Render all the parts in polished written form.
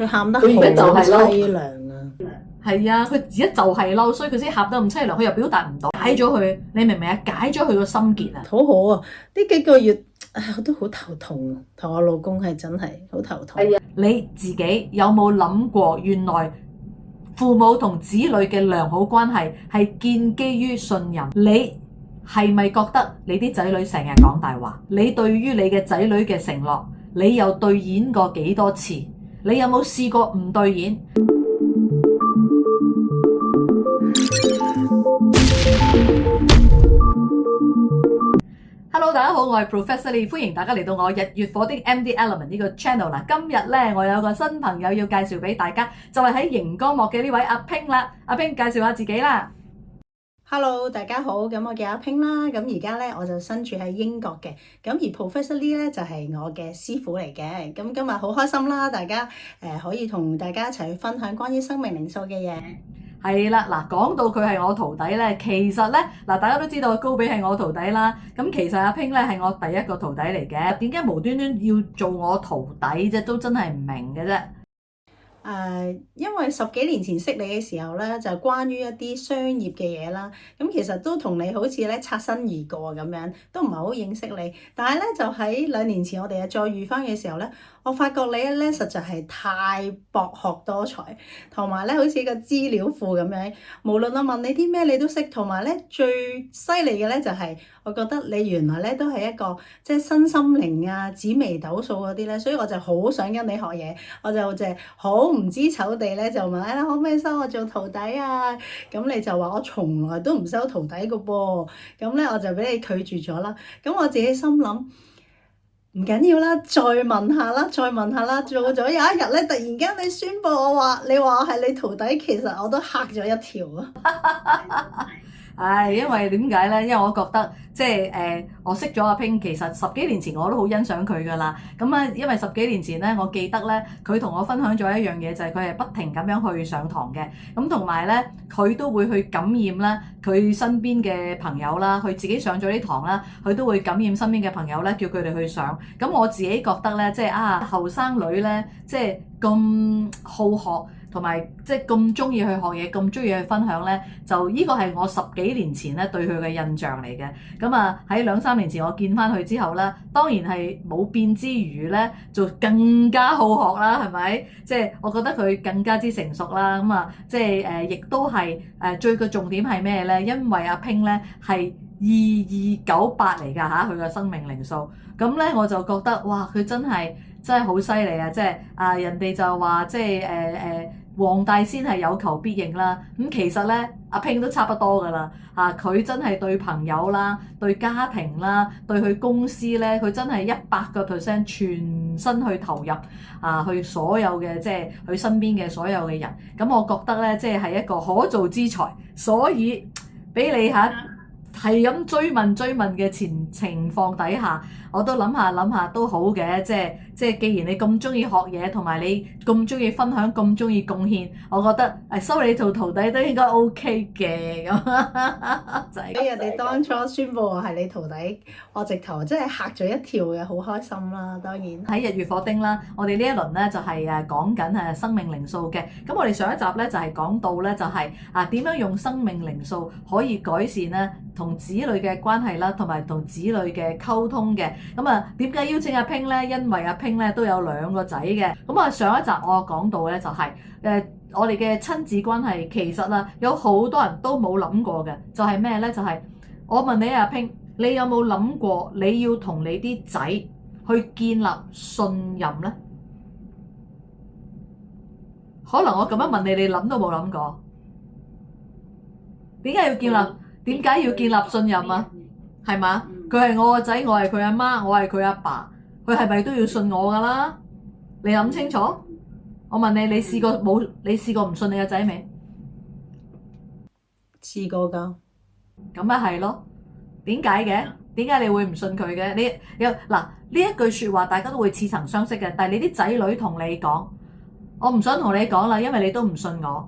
佢喊得好佢而家就係嬲凄涼啊！係啊，佢而家就係嬲，所以佢先喊得咁凄涼，佢又表達唔到，解咗佢，你明唔明啊？解咗佢個心結啊！好好啊！呢幾個月我都好頭痛啊，同我老公係真係好頭痛。係啊，你自己有冇諗過，原來父母同子女嘅良好關係係建基於信任？你係咪覺得你啲仔女成日講大話？你對於你嘅仔女嘅承諾，你又兌現過幾多次？你有冇試過唔兌現？Hello，大家好，我係 Professor Lee，歡迎大家嚟到我日月火的 MD Element 呢個 channel 啦。今日咧，我有個新朋友要介紹俾大家，就係喺熒光幕嘅呢位阿 Ping 啦。阿 Ping 介紹下自己啦。Hello，大家好，咁我叫阿 Ping 啦，咁而家咧我就身處喺英國嘅，咁而 Professor Lee 咧就係我嘅師傅嚟嘅，咁今日好開心啦，大家可以同大家一齊去分享關於生命靈數嘅嘢。係啦，嗱，講到佢係我徒弟咧，其實咧嗱，大家都知道高比係我徒弟啦，咁其實阿 Ping 咧係我第一個徒弟嚟嘅，點解無端端要做我徒弟啫？都真係唔明嘅啫。因為10幾年前識你嘅時候咧，就關於一啲商業嘅嘢啦，咁其實都同你好似咧擦身而過咁樣，都唔係好認識你。但係咧就喺2年前我哋又再遇翻嘅時候咧，我發覺你咧實在係太博學多才，同埋咧好似個資料庫咁樣，無論我問你啲咩你都識，同埋咧最犀利嘅咧就係我覺得你原來咧都係一個即係身心靈啊、紫微斗數嗰啲咧，所以我就好想跟你學嘢，我就好唔知醜地咧就問你啦，可唔可以收我做徒弟啊？咁你就話我從來都唔收徒弟個噃，咁咧我就俾你拒絕咗啦。咁我自己心諗唔緊要啦，再問下啦，再問下啦。做咗有一日咧，突然間你宣佈你話我係你徒弟，其實我都嚇咗一跳啊！因為點解咧？因為我覺得即係我識咗阿 Ping，其實10幾年前我都好欣賞佢噶啦。咁啊，因為10幾年前咧，我記得咧，佢同我分享咗一樣嘢，就係佢係不停咁樣去上堂嘅。咁同埋咧，佢都會去感染啦，佢身邊嘅朋友啦，佢自己上咗啲堂啦，佢都會感染身邊嘅朋友咧，叫佢哋去上。咁我自己覺得咧，即係後生女咧，即係咁好學。同埋即係咁中意去學嘢，咁中意去分享咧，就呢個係我10幾年前咧對佢嘅印象嚟嘅。咁啊喺2-3年前我見翻佢之後咧，當然係冇變之餘咧，就更加好學啦，係咪？即係我覺得佢更加之成熟啦。咁啊，即係亦都係最嘅重點係咩咧？因為阿 Ping 咧係2298嚟㗎嚇，佢嘅生命靈數。咁咧我就覺得哇，佢真係好犀利啊！即係人哋就話即係黃大仙係有求必應啦，咁其實咧阿 Ping 都差不多㗎啦，佢真係對朋友啦、對家庭啦、對佢公司咧，佢真係100%全身去投入去所有嘅即係佢身邊嘅所有嘅人，咁我覺得咧即係一個可造之才，所以俾你係咁追問嘅情況底下，我都諗下都好嘅，即係既然你咁中意學嘢，同埋你咁中意分享，咁中意貢獻，我覺得收你做徒弟都應該 OK 嘅咁。就係人哋當初宣佈我係你徒弟，我直頭真係嚇咗一跳嘅，好開心啦！當然喺日月火丁啦，我哋呢一輪咧就係講緊生命靈數嘅。咁我哋上一集咧就係講到咧就係點樣用生命靈數可以改善咧同子女嘅關係啦，同埋同子女嘅溝通嘅。咁點解邀請阿 Ping 咧？因為阿 Ping 咧都有2個仔嘅。咁上一集我講到咧就係我哋嘅親子關係其實有好多人都冇諗過嘅，就係咩咧？就係我問你阿 Ping，你有冇諗過你要同你啲仔去建立信任咧？可能我咁樣問你，你諗都冇諗過。點解要建立信任啊？係嘛？佢係我個仔，我係佢阿媽，我係佢阿爸，佢係咪都要信我㗎啦？你諗清楚？我問你，你試過唔信你個仔未？試過㗎。咁咪係咯？點解嘅？點解你會唔信佢嘅？呢一句説話大家都會似曾相識嘅，但係你啲仔女同你講，我唔想同你講啦，因為你都唔信我，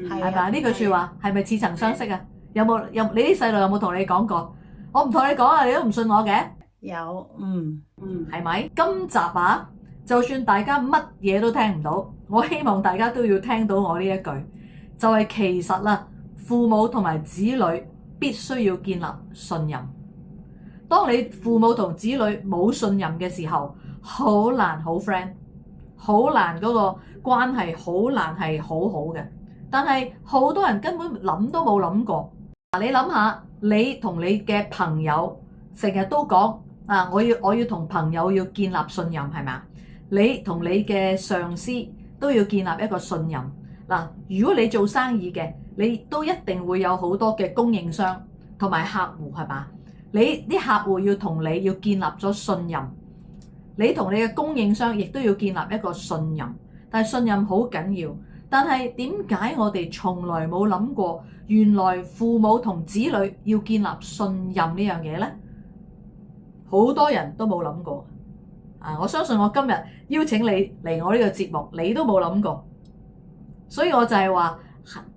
係咪？呢句説話係咪似曾相識啊？你啲細路有冇同你講過？我唔同你講啊，你都唔信我嘅？有，係咪？今集就算大家乜嘢都聽唔到，我希望大家都要聽到我呢一句，就係其實啦，父母同埋子女必須要建立信任。當你父母同子女冇信任嘅時候，好難好 friend， 好難嗰個關係好難係好好嘅。但係好多人根本諗都冇諗過。你諗下，你同你嘅朋友成日都講啊，我要同朋友要建立信任，係咪啊？你同你嘅上司都要建立一個信任。嗱，如果你做生意嘅，你都一定會有好多嘅供應商同埋客戶，係嘛？你啲客戶要同你要建立咗信任，你同你嘅供應商亦都要建立一個信任。但係信任好緊要，但係點解我哋從來冇諗過，原來父母同子女要建立信任呢樣嘢呢？好多人都冇諗過。我相信我今日邀請你嚟我呢個節目，你都冇諗過。所以我就係話，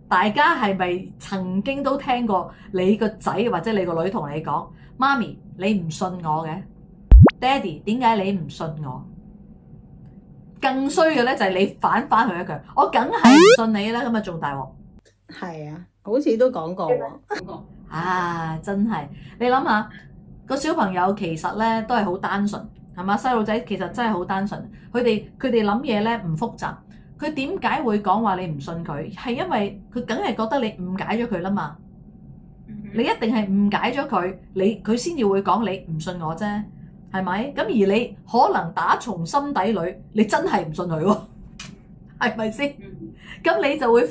大家係咪曾經都聽過你個仔或者你個女同你講，媽咪你唔信我嘅，爹哋點解你唔信我？更衰嘅咧就係你反翻佢一句，我梗係唔信你啦，咁啊仲大鑊。係啊，好似都講過喎。真係你諗下，個小朋友其實咧都係好單純，係嘛？細路仔其實真係好單純，佢哋諗嘢咧唔複雜。佢點解會講話你唔信佢？係因為佢梗係覺得你誤解咗佢啦嘛。你一定係誤解咗佢，佢先至會講你唔信我啫，係咪？咁而你可能打從心底裏，你真係唔信佢喎，係咪先？咁你就會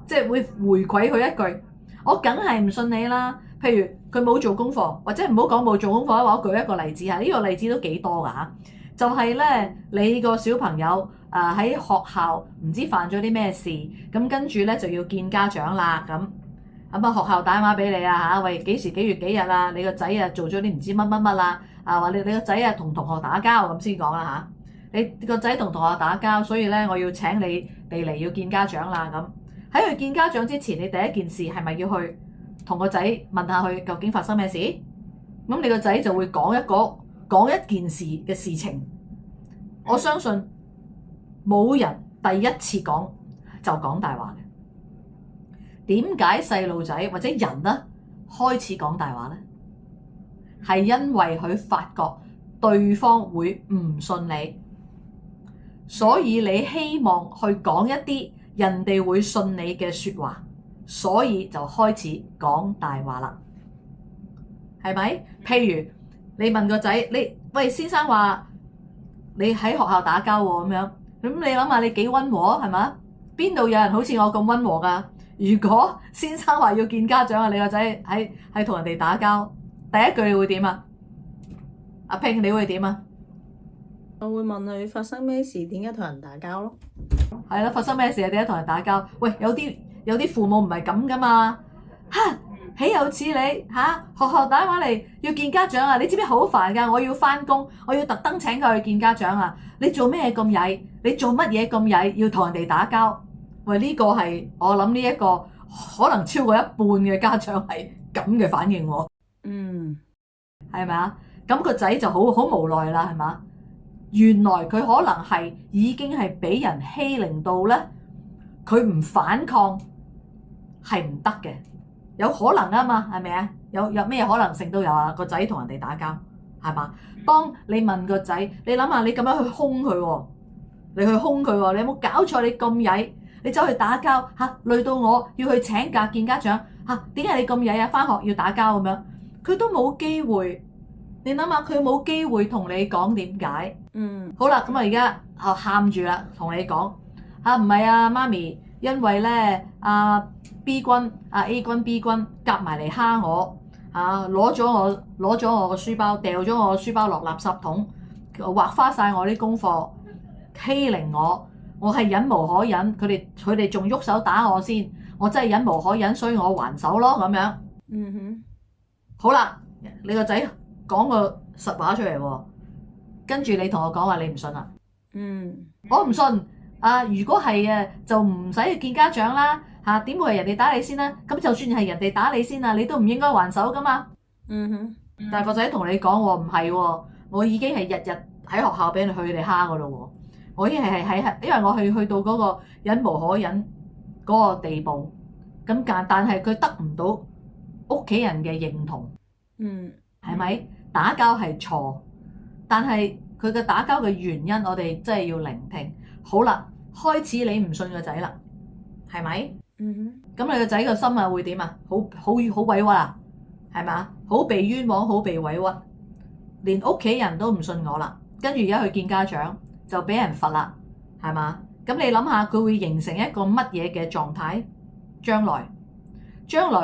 即係會回饋佢一句，我梗係唔信你啦。譬如佢冇做功課，或者唔好講冇做功課，我舉一個例子嚇，呢個例子都幾多㗎嚇，就係咧你個小朋友喺學校唔知犯咗啲咩事，咁跟住咧就要見家長啦咁。學校打電話俾你啊嚇，喂，幾時幾月幾日啊？你個仔啊做咗啲唔知乜乜乜啦，話你個仔啊同同學打交咁先講啦嚇。你個仔同同學打交，所以咧我要請你哋嚟要見家長啦咁。喺佢見家長之前，你第一件事係咪要去同個仔問下佢究竟發生咩事？咁你個仔就會講一件事嘅事情。我相信冇人第一次講就講大話嘅。點解細路仔或者人呢開始講大話呢？係因為佢發覺對方會唔信你，所以你希望去講一啲人哋會信你嘅説話，所以就開始講大話啦，係咪？譬如你問個仔，喂，先生話你喺學校打交喎咁樣，咁你諗下你幾溫和係嘛？邊度有人好似我咁溫和㗎？如果先生話要見家長啊，你個仔喺同人哋打交，第一句你會點啊？阿 Ping 你會點啊？我會問佢發生咩事，點解同人打交咯？係啦，發生咩事啊？點解同人打交？喂，有啲父母唔係咁噶嘛？豈有此理嚇！學校打電話嚟要見家長啊！你知唔知好煩㗎？我要翻工，我要特登請佢去見家長啊！你做咩咁曳？你做乜嘢咁曳？要同人哋打交？喂，呢個係我諗呢一個可能超過一半嘅家長係咁嘅反應喎。係咪啊？咁個仔就好無奈啦，係嘛？原來佢可能係已經係俾人欺凌到咧，佢唔反抗係唔得嘅，有可能啊嘛，係咪啊？有咩可能性都有啊？個仔同人哋打交係嘛？當你問個仔，你諗下你咁樣去兇佢喎，你去兇佢喎，你有冇搞錯？你咁曳？你走去打交嚇，累到我要去請假見家長嚇，點解你咁曳啊？返學要打交咁樣，佢都冇機會。你諗下，佢冇機會同你講點解？好啦，咁啊而家喊住啦，同你講嚇，唔係啊，媽咪，因為咧阿 B 君、A 君、B 君夾埋嚟蝦我嚇，攞咗我個書包，掉咗我個書包落垃圾桶，畫花晒我啲功課，欺凌我。我係忍無可忍，佢哋仲喐手打我先，我真係忍無可忍，所以我還手咯咁樣。好啦，你個仔講個實話出嚟喎，跟住你同我講話你唔信啦。我唔信。如果係嘅就唔使見家長啦嚇，點會係人哋打你先啦？咁就算係人哋打你先啊，你都唔應該還手噶嘛。但係個仔同你講喎，唔係喎，我已經係日日喺學校俾佢哋蝦噶咯喎。我已經係因為我去到嗰個忍無可忍嗰個地步，咁但係佢得唔到屋企人嘅認同，係咪？打交係錯，但係佢嘅打交嘅原因，我哋真係要聆聽。好啦，開始你唔信個仔啦，係咪？咁你個仔個心啊會點啊？好委屈啊，係咪啊？好被冤枉，好被委屈，連屋企人都唔信我啦。跟住而家去見家長就俾人罰啦，係嘛？咁你諗下佢會形成一個乜嘢嘅狀態？將來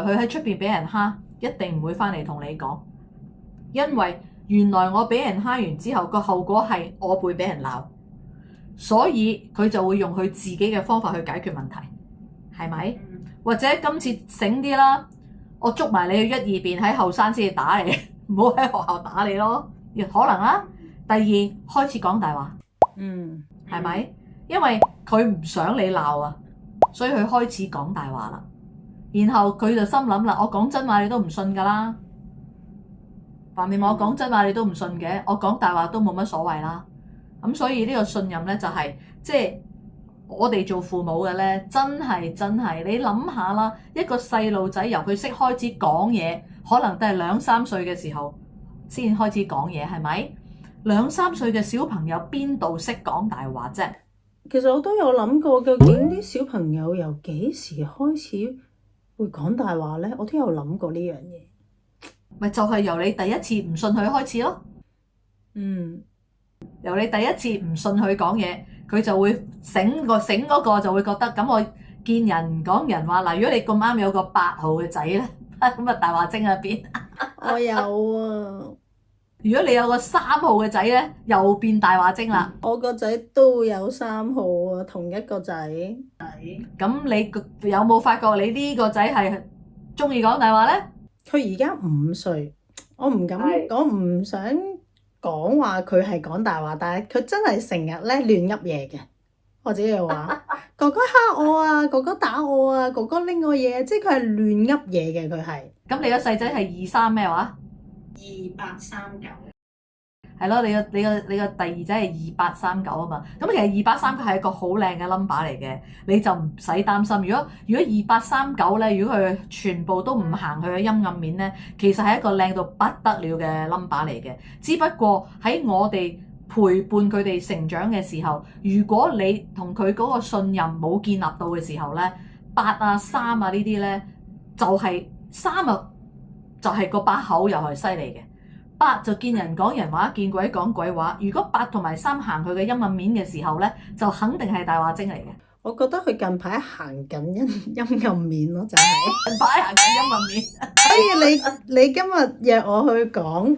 佢喺出邊俾人蝦，一定唔會翻嚟同你講，因為原來我俾人蝦完之後個後果係我會俾人鬧，所以佢就會用佢自己嘅方法去解決問題，係咪？或者今次醒啲啦，我捉埋你去一二邊喺後山先至打你，唔好喺學校打你咯，亦可能啦。第二，開始講大話，係咪？因為佢唔想你鬧啊，所以佢開始講大話啦。然後佢就心諗啦，我講真話你都唔信㗎啦，橫掂我講真話你都唔信嘅，我講大話都冇乜所謂啦。咁所以呢個信任咧就係即係我哋做父母嘅咧，真係你諗下啦，一個細路仔由佢識開始講嘢，可能都係2-3歲嘅時候先開始講嘢，係咪？2-3歲嘅小朋友邊度識講大話啫？其實我都有諗過，究竟啲小朋友由幾時開始會講大話呢？我都有諗過呢樣嘢。咪就係由你第一次唔信佢開始咯。由你第一次唔信佢講嘢，佢就會醒嗰個就會覺得咁我見人講人話嗱，如果你咁啱有個8號嘅仔咧，咁啊大話精喺邊？我有啊。如果你有個3號嘅仔咧，又變大話精啦。我個仔都有3號啊，同一個仔。咁你有冇發覺你呢個仔係中意講大話咧？佢而家5歲，我唔敢講，唔想講話佢係講大話，但係佢真係成日咧亂噏嘢嘅。我自己又話哥哥蝦我啊，哥哥打我啊，哥哥拎我嘢，即係佢係亂噏嘢嘅。佢係。咁你個細仔係23咩話2839。係咯，你個第二仔係2839啊嘛。咁其實2839係一個好靚嘅 number 嚟嘅，你就唔使擔心。如果2839咧，如果佢全部都唔行佢嘅陰暗面咧，其實係一個靚到不得了嘅 number 嚟嘅。只不過喺我哋陪伴佢哋成長嘅時候，如果你同佢嗰個信任冇建立到嘅時候咧，8啊3啊呢啲咧就係3啊，就係個把口又係犀利嘅。8就見人講人話，見鬼講鬼話。如果8同埋3行佢嘅陰暗面嘅時候咧，就肯定係大話精嚟嘅。我覺得佢近排行緊陰暗面咯，就係近排行緊陰暗面。所以你今日約我去講，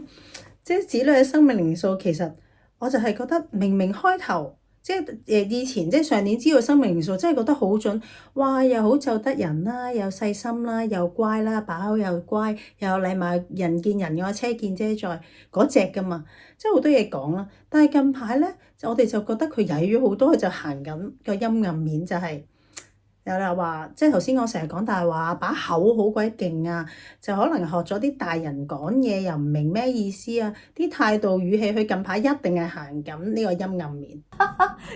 即係子女嘅生命靈數，其實我就係覺得明明開頭即係以前即係上年知道生命靈數，真係覺得好準，哇！又好就得人啦，又細心啦，又乖啦，把口又乖，又有禮貌，人見人愛，車見車載嗰隻噶嘛，即係好多嘢講啦。但係近排咧，我哋就覺得佢曳咗好多，佢就行緊個陰暗面，就係有人話，即係頭先我成日講大話，把口好鬼勁啊，就可能學咗啲大人講嘢又唔明咩意思啊，啲態度語氣，佢近排一定係行緊呢個陰暗面。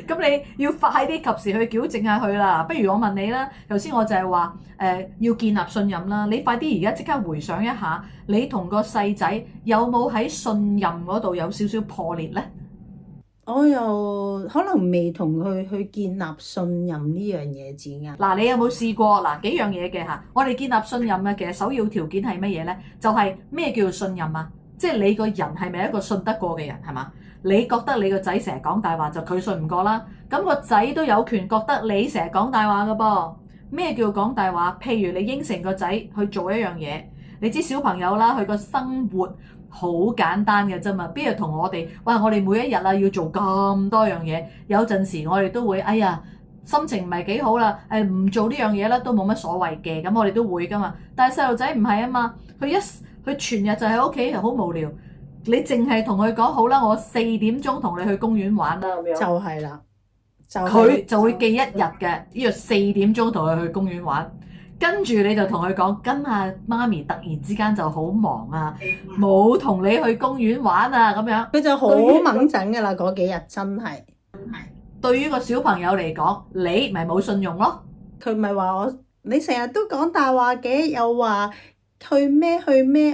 咁你要快啲及時去矯正下佢啦。不如我問你啦，頭先我就係話要建立信任啦。你快啲而家即刻回想一下，你同個細仔有冇喺信任嗰度有少少破裂咧？我又可能未同佢去建立信任呢樣嘢字眼。嗱，你有冇試過嗱幾樣嘢嘅嚇？我哋建立信任嘅其實首要條件係乜嘢咧？就係咩叫做信任啊？即係你個人係咪一個信得過嘅人係嘛？你覺得你個仔成日講大話就佢信唔過啦。咁個仔都有權覺得你成日講大話㗎噃。咩叫講大話？譬如你應承個仔去做一樣嘢，你知小朋友啦，佢個生活好簡單嘅啫嘛，邊度同我哋？哇！我哋每一日啊要做咁多樣嘢，有陣時我哋都會哎呀心情唔係幾好啦，唔做呢樣嘢啦都冇乜所謂嘅，咁我哋都會噶嘛。但係細路仔唔係啊嘛，佢全日就喺屋企好無聊，你淨係同佢講好啦，我4點鐘同你去公園玩啦咁樣，就係啦，佢就會記一日嘅呢個4點鐘同佢去公園玩。跟住你就同佢講，今日媽咪突然之間就好忙啊，冇同你去公園玩啊咁樣。佢就好掹整㗎啦，嗰幾日真係。對於個小朋友嚟講，你咪冇信用咯。佢咪話我，你成日都講大話嘅，又話去咩，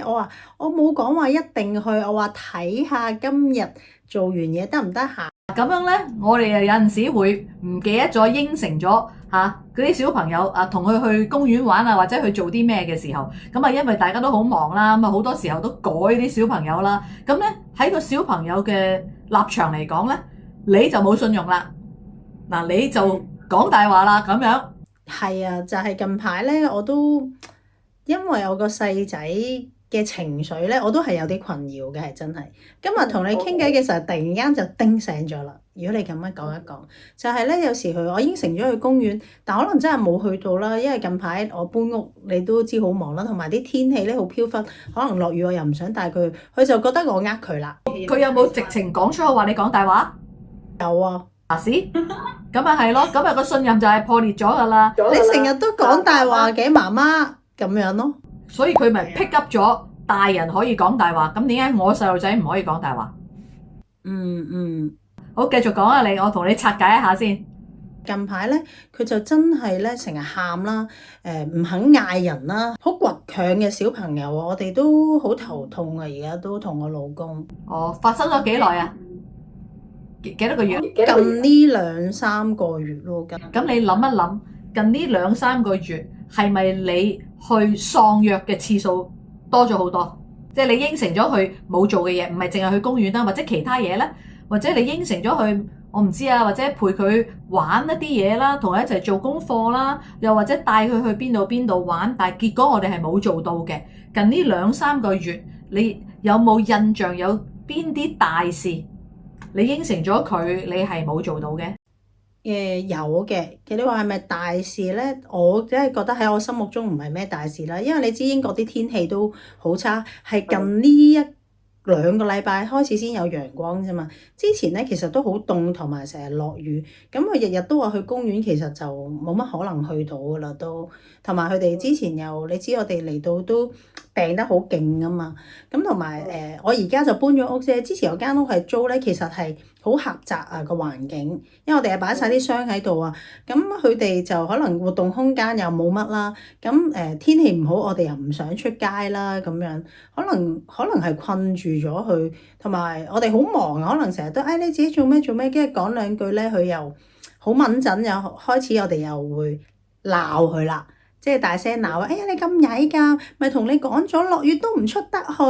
我話我冇講話一定去，我話睇下今日做完嘢得唔得閒。咁樣呢，我哋又有陣時會唔記得咗應承咗嚇嗰啲小朋友啊，同佢去公園玩啊，或者去做啲咩嘅時候，咁啊因為大家都好忙啦，咁啊好多時候都改啲小朋友啦，咁呢，喺個小朋友嘅立場嚟講呢，你就冇信用啦，嗱你就講大話啦咁樣。係啊，就係近排咧，我都因為我個細仔嘅情緒咧，我都係有啲困擾嘅，係真係。今日同你傾偈嘅時候，突然間就叮醒咗啦。如果你咁樣講一講，就係咧，有時我應承咗去公園，但可能真係冇去到啦，因為近排我搬屋，你都知好忙啦，同埋啲天氣咧好飄忽，可能落雨我又唔想帶佢，佢就覺得我呃佢啦。佢有冇直情講出口話你講大話？有啊。咁啊係咯，咁啊個信任就係破裂咗㗎啦。你成日都講大話嘅媽媽咁樣咯，所以佢咪 pick up 咗大人可以講大話，咁點解我細路仔唔可以講大話？好，繼續講啊你，我同你拆解一下先。近排咧，佢就真係咧成日喊啦，唔肯嗌人啦，好倔強嘅小朋友啊，我哋都好頭痛啊！而家都同我老公。哦，發生咗幾耐啊？幾多個月？近呢2-3個月咯，咁你諗一諗，近呢2-3個月係咪你去喪約嘅次數多咗好多？即係你應承咗佢冇做嘅嘢，唔係淨係去公園啦，或者其他嘢咧，或者你應承咗佢，我唔知啊，或者陪佢玩一啲嘢啦，同佢一齊做功課啦，又或者帶佢去邊度玩，但係結果我哋係冇做到嘅。近呢2-3個月，你有冇印象有邊啲大事？你應承咗佢，你係冇做到嘅。有嘅，其實你話係咪大事咧？我真係覺得喺我心目中唔係咩大事啦，因為你知英國啲天氣都好差，係近呢1-2個禮拜開始先有陽光啫嘛。之前咧其實都好凍，同埋成日落雨。咁佢日日都話去公園，其實就冇乜可能去到噶啦都。同埋佢哋之前又你知我哋嚟到都病得好勁啊嘛。咁同埋我而家就搬咗屋啫。之前有間屋係租咧，其實係好狹窄啊個環境，因為我哋係擺晒啲箱喺度啊。咁佢哋就可能活動空間又冇乜啦。咁天氣唔好，我哋又唔想出街啦咁樣，可能係困住咗佢，同埋我哋好忙，可能成日都你自己做咩，跟住講兩句咧，佢又好敏陣，又開始我哋又會鬧佢啦。即係大聲鬧啊！哎呀，你咁曳㗎，咪同你講咗落雨都唔出得去，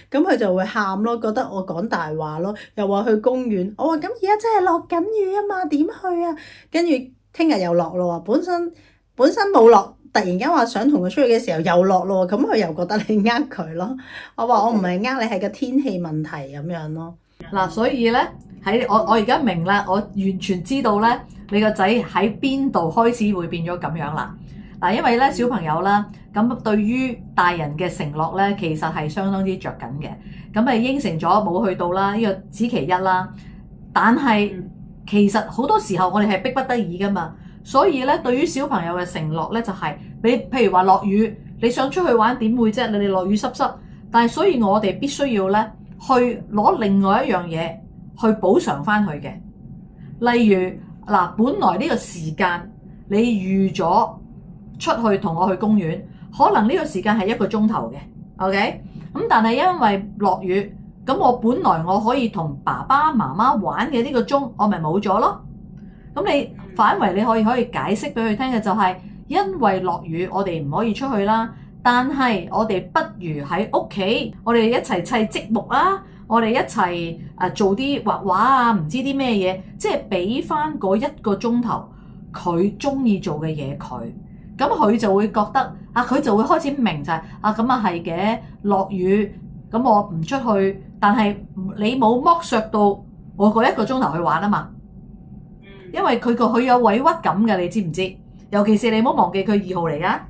咁佢就會喊咯，覺得我講大話咯，又話去公園，我話咁而家真係落緊雨啊嘛，點去啊？跟住聽日又落咯喎，本身冇落，突然間話想同佢出去嘅時候又落咯喎，咁佢又覺得你呃佢咯。我話我唔係呃你，係個天氣問題咁樣咯。嗱，所以咧我而家明啦，我完全知道咧你個仔喺邊度開始會變咗咁樣啦。嗱，因為咧小朋友啦，咁對於大人嘅承諾咧，其實係相當之着緊嘅。咁應承咗冇去到啦，呢個只其一啦。但係其實好多時候我哋係逼不得已噶嘛。所以咧，對於小朋友嘅承諾咧，就係你譬如話落雨，你想出去玩點會啫？你哋落雨濕濕。但係所以我哋必須要咧去攞另外一樣嘢去補償翻佢嘅。例如嗱，本來呢個時間你預咗出去同我去公園，可能呢個時間係1個鐘頭嘅 ，OK？咁但係因為落雨，咁我本來我可以同爸爸媽媽玩嘅呢個鐘，我咪冇咗咯。咁你反為你可以解釋俾佢聽嘅就係，因為落雨我哋唔可以出去啦，但係我哋不如喺屋企，我哋一齊砌積木啦，我哋一齊做啲畫畫啊，唔知啲咩嘢，即係俾翻嗰1個鐘頭佢中意做嘅嘢佢。咁佢就會覺得佢就會開始明就係咁啊係嘅，落雨咁我唔出去，但係你冇剝削到我嗰1個鐘頭去玩啊嘛。因為佢有委屈感嘅，你知唔知？尤其是你唔好忘記佢2號嚟噶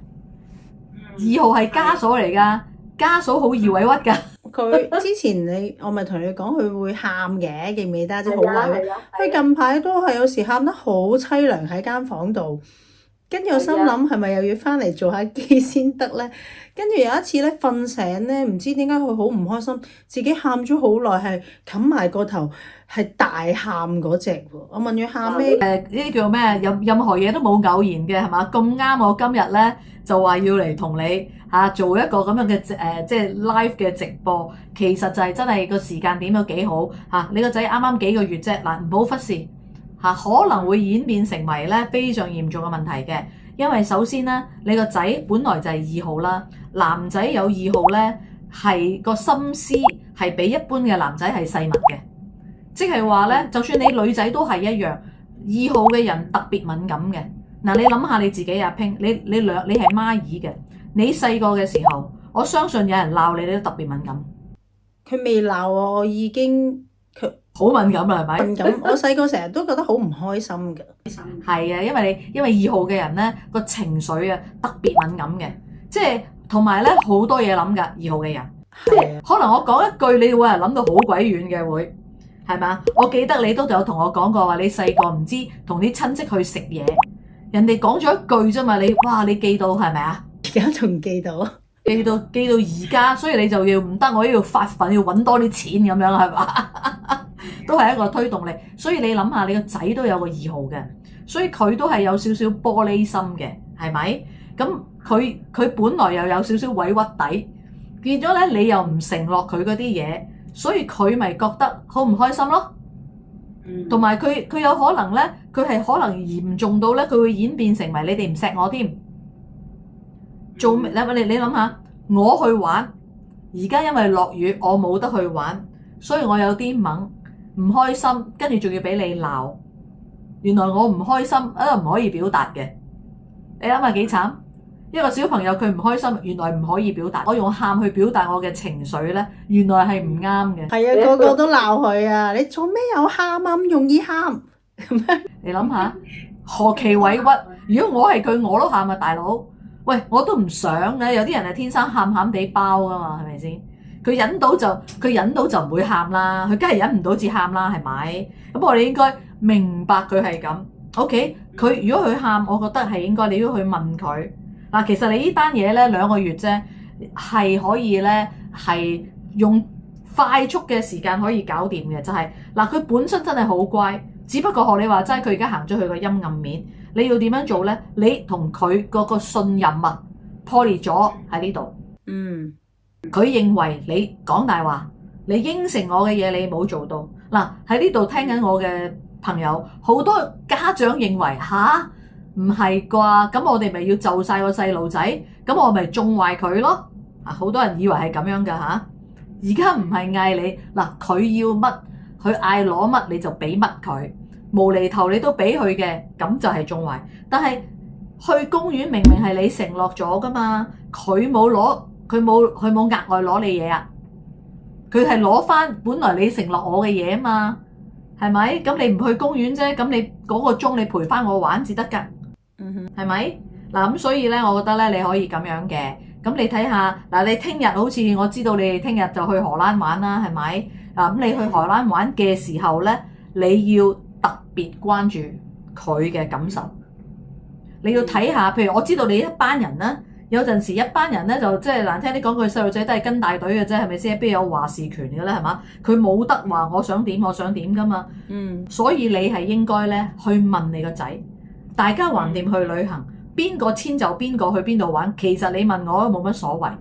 ，2號係家嫂嚟噶，家嫂好易委屈噶。佢之前我咪同你講佢會喊嘅，記唔記得？即係好委屈。佢近排都係有時喊得好凄涼喺間房度。跟住我心諗係咪又要翻嚟做下機先得咧？跟住有一次咧瞓醒咧，唔知點解佢好唔開心，自己喊咗好耐，係冚埋個頭，係大喊嗰隻喎。我問佢喊咩？呢啲叫咩？任何嘢都冇偶然嘅係嘛？咁啱我今日咧就話要嚟同你做一個咁樣嘅即係 live 嘅直播，其實就係真係個時間點都幾好嚇。你個仔啱啱幾個月啫，嗱唔好忽視。可能會演變成為咧非常嚴重嘅問題嘅，因為首先咧，你個仔本來就係2號啦，男仔有2號咧係個心思係比一般嘅男仔係細密嘅，即係話咧，就算你女仔都係一樣，2號嘅人特別敏感嘅。嗱，你諗下你自己阿拼，你係孖耳嘅，你細個嘅時候，我相信有人鬧你，你都特別敏感。佢未鬧我已經好敏感啦，係咪？敏感，我細個成日都覺得好唔開心㗎。係啊，因為2號嘅人咧個情緒啊特別敏感嘅，即係同埋咧好多嘢諗㗎。2號嘅人，係啊，可能我講一句，你會係諗到好鬼遠嘅會，係嘛？我記得你都有同我講過話，你細個唔知同啲親戚去食嘢，人哋講咗一句啫嘛，你記到係咪啊？而家仲記到，記到而家，所以你就要唔得，我要發奮，要揾多啲錢咁樣係嘛？都係一個推動力，所以你諗下，你個仔都有個2號嘅，所以佢都係有少少玻璃心嘅，係咪？咁佢本來又有少少委屈底，變咗咧你又唔承諾佢嗰啲嘢，所以佢咪覺得好唔開心咯。同埋佢有可能咧，佢係可能嚴重到咧，佢會演變成為你哋唔錫我添。做咩？你諗下，我去玩，而家因為落雨，我冇得去玩，所以我有啲懵。唔開心，跟住仲要俾你鬧，原來我唔開心唔可以表達嘅，你諗下幾慘？一個小朋友佢唔開心，原來唔可以表達，我用喊去表達我嘅情緒咧，原來係唔啱嘅。係啊，個個都鬧佢啊！你做咩有喊啊？咁容易喊咁樣？你諗下，何其委屈！如果我係佢，我都喊啊，大佬！喂，我都唔想嘅，有啲人係天生喊喊地包噶嘛，係咪先？佢忍到就唔會喊啦，佢梗係忍唔到至喊啦，係咪？咁我哋應該明白佢係咁。OK，佢如果佢喊，我覺得係應該你要去問佢。嗱，其實你呢單嘢咧2個月啫，係可以咧係用快速嘅時間可以搞掂嘅，就係佢本身真係好乖，只不過學你話齋，佢而家行咗去個陰暗面，你要點樣做咧？你同佢嗰個信任啊破裂咗喺呢度。佢認為你講大話，你應承我嘅嘢你冇做到。嗱，喺呢度聽緊我嘅朋友，好多家長認為唔係啩？咁我哋咪要就晒個細路仔，咁我咪縱壞佢咯。好多人以為係咁樣㗎嚇。而家唔係嗌你佢要乜，佢嗌攞乜你就俾乜佢，無厘頭你都俾佢嘅，咁就係縱壞。但係去公園明明係你承諾咗㗎嘛，佢冇攞。佢冇額外攞你嘢啊！佢係攞翻本來你承諾我嘅嘢啊嘛，係咪？咁你唔去公園啫，咁你嗰個鐘你陪翻我玩至得㗎，係咪？咁所以咧，我覺得咧你可以咁樣嘅。咁你睇下你聽日好似我知道你哋聽日就去荷蘭玩啦，係咪？咁你去荷蘭玩嘅時候咧，你要特別關注佢嘅感受。你要睇下，譬如我知道你一班人咧。有陣時一班人咧就即係難聽啲講句，細路仔都係跟大隊嘅啫，係咪先？邊有話事權嘅咧？係嘛？佢冇得話我想點㗎嘛。所以你係應該咧去問你個仔，大家橫掂去旅行，邊個遷就邊個去邊度玩？其實你問我都冇乜所謂，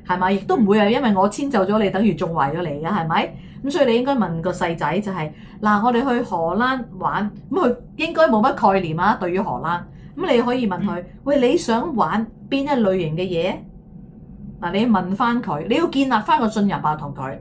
係咪？亦都唔會係因為我遷就咗你，等於縱壞咗你嘅，係咪？咁所以你應該問個細仔就係我哋去荷蘭玩，咁佢應該冇乜概念啊，對於荷蘭。咁你可以問佢，喂，你想玩邊一類型嘅嘢？你要問翻佢，你要建立翻個信任啊，同佢。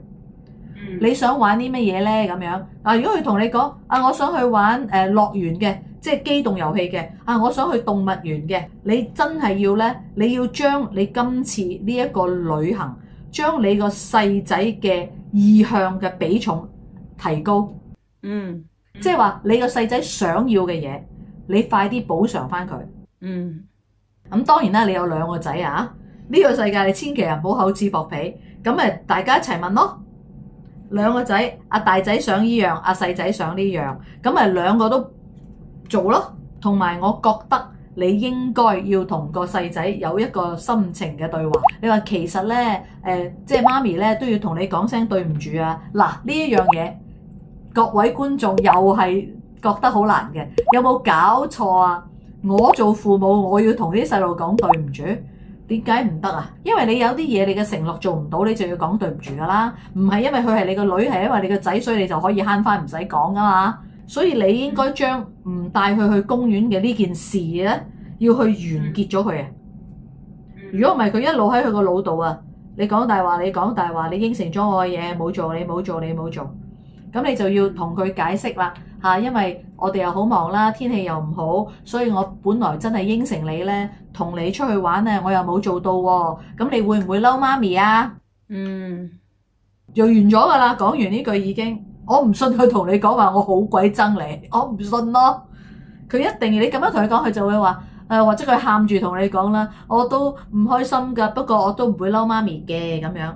你想玩啲乜嘢咧？咁樣如果佢同你講我想去玩樂園嘅，即係機動遊戲嘅，我想去動物園嘅，你真係要咧，你要將你今次呢一個旅行，將你個細仔嘅意向嘅比重提高。即係話你個細仔想要嘅嘢。你快啲補償翻佢。咁當然啦，你有2個仔啊，呢個世界你千祈唔好厚此薄彼，咁咪大家一齊問咯。2個仔，阿大仔想呢樣，阿細仔想呢樣，咁咪2個都做咯。同埋我覺得你應該要同個細仔有一個心情嘅對話。你話其實咧，即係媽咪咧都要同你講聲對唔住啊！嗱，呢一樣嘢，各位觀眾又係覺得好難嘅，有冇搞錯啊？我做父母，我要同啲細路講對唔住，點解唔得啊？因為你有啲嘢你嘅承諾做唔到，你就要講對唔住噶啦。唔係因為佢係你個女，係因為你個仔，所以你就可以慳翻唔使講噶嘛。所以你應該將唔帶佢去公園嘅呢件事咧，要去完結咗佢啊！如果唔係，佢一路喺佢個腦度啊，你講大話，你講大話，你應承咗我嘅嘢冇做，你冇做，你冇做，咁你就要同佢解釋啦嚇，因為我哋又好忙啦，天氣又唔好，所以我本來真係應承你咧，同你出去玩咧，我又冇做到喎，咁你會唔會嬲媽咪啊？又完咗㗎啦，講完呢句已經。我唔信佢同你講話，我好鬼憎你，我唔信咯。佢一定你咁樣同佢講，佢就會話或者佢喊住同你講啦，我都唔開心㗎，不過我都唔會嬲媽咪嘅咁樣。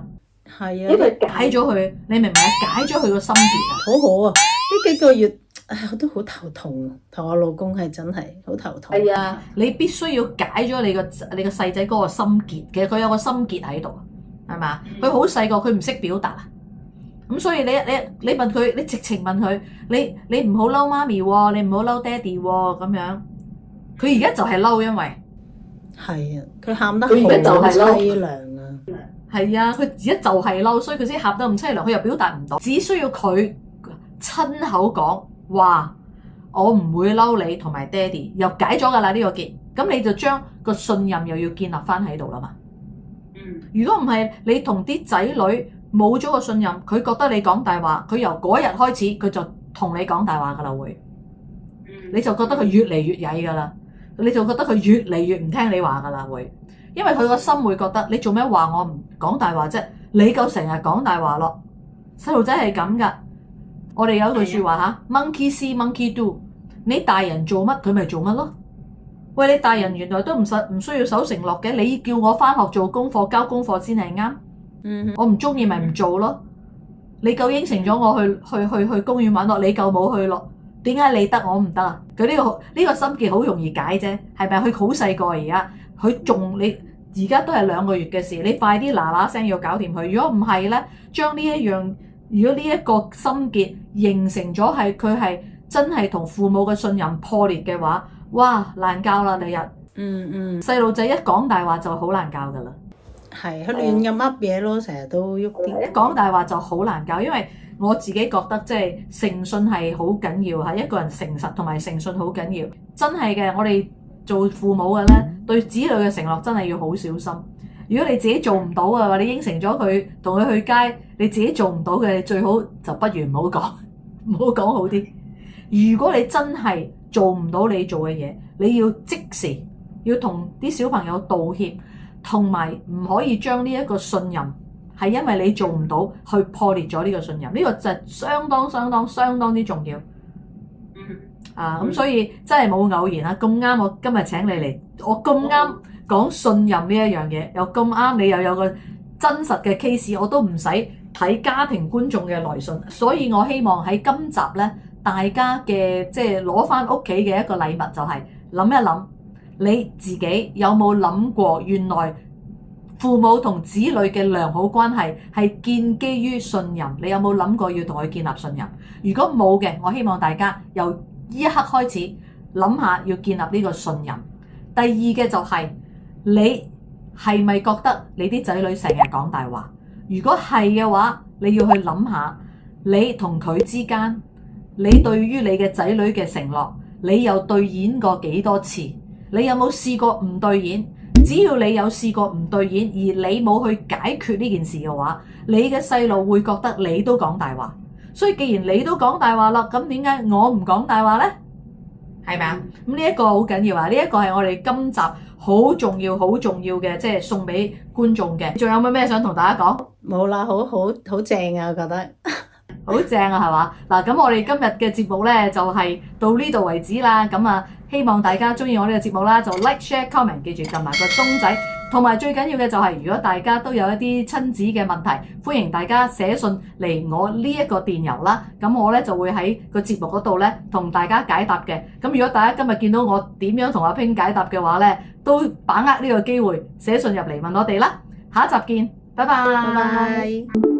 係啊，因為解咗佢，你明唔明啊？解咗佢個心結啊！好好啊！呢幾個月我都好頭痛啊，同我老公係真係好頭痛。係啊，你必須要解咗你個細仔嗰個心結嘅，佢有個心結喺度，係嘛？佢好細個，佢唔識表達啊。咁所以你問佢，你直情問佢，你唔好嬲媽咪喎，你唔好嬲爹哋喎，咁樣。佢而家就係嬲，因為係啊，佢喊得好凄涼啊。係啊，佢而家就係嬲，所以佢先喊得咁凄涼，佢又表達唔到，只需要佢親口講話，我唔會嬲你同埋爹哋，又解咗㗎啦呢個結，咁你就將個信任又要建立翻喺度啦嘛。如果唔係，你同啲仔女冇咗個信任，佢覺得你講大話，佢由嗰日開始佢就同你講大話㗎啦會，你就覺得佢越嚟越曳㗎啦，你就覺得佢越嚟越唔聽你話㗎啦會，因為佢個心會覺得你做咩話我唔講大話啫？你夠成日講大話咯，細路仔係咁㗎。我哋有一句説話嚇，monkey see monkey do， 你大人做乜佢咪做乜咯？喂，你大人原來都唔需要守承諾嘅，你叫我返學做功課交功課先係啱。我唔中意咪唔做咯。你夠應承咗我去公園玩咯，你夠冇去咯？點解你得我唔得啊？佢呢個心結好容易解啫，係咪？佢好細個而家，佢仲你而家都係2個月嘅事，你快啲嗱嗱聲要搞掂佢。如果唔係咧，將呢一樣，如果呢一個心結形成咗係佢係真係同父母嘅信任破裂嘅話，哇難教啦第日。細路仔一講大話就好難教噶啦。係，佢亂咁噏嘢咯，成日都喐啲。一講大話就好難教，因為我自己覺得即係誠信係好緊要嚇，一個人誠實同埋誠信好緊要，真係嘅。我哋做父母嘅咧，對子女嘅承諾真係要好小心。如果你自己做唔到啊，或者你應承咗佢同佢去街，你自己做唔到嘅，最好就不如唔好講，唔好講好啲。如果你真係做唔到你做嘅嘢，你要即時要同啲小朋友道歉。同埋唔可以將呢一個信任係因為你做唔到去破裂咗呢個信任，呢個就係相當之重要。咁所以真係冇偶然啦，咁啱我今日請你嚟，我咁啱講信任呢一樣嘢，又咁啱你又有個真實嘅 case， 我都唔使睇家庭觀眾嘅來信，所以我希望喺今集咧，大家嘅即係攞翻屋企嘅一個禮物就係諗一諗。你自己有冇諗過，原來父母同子女嘅良好關係係建基於信任？你有冇諗過要同佢建立信任？如果冇嘅，我希望大家由呢一刻開始諗下要建立呢個信任。第二嘅就係你係咪覺得你啲仔女成日講大話？如果係嘅話，你要去諗下你同佢之間，你對於你嘅仔女嘅承諾，你又兌現過幾多次？你有冇試過唔兌現？只要你有試過唔兌現，而你冇去解決呢件事嘅話，你嘅細路會覺得你都講大話。所以既然你都講大話啦，咁點解我唔講大話呢？係咪啊？咁呢一個好緊要啊！呢一個係我哋今集好重要嘅，即係送俾觀眾嘅。仲有冇咩想同大家講？冇啦，好正啊！我覺得好正啊，係嘛？嗱，咁我哋今日嘅節目咧就係到呢度為止啦。咁啊，希望大家中意我呢個節目啦，就 like、share、comment，記住撳埋個鐘仔。同埋最緊要嘅就係，如果大家都有一啲親子嘅問題，歡迎大家寫信嚟我呢一個電郵啦。咁我咧就會喺個節目嗰度咧同大家解答嘅。咁如果大家今日見到我點樣同阿 Ping 解答嘅話咧，都把握呢個機會寫信入嚟問我哋啦。下一集見，拜拜。拜拜。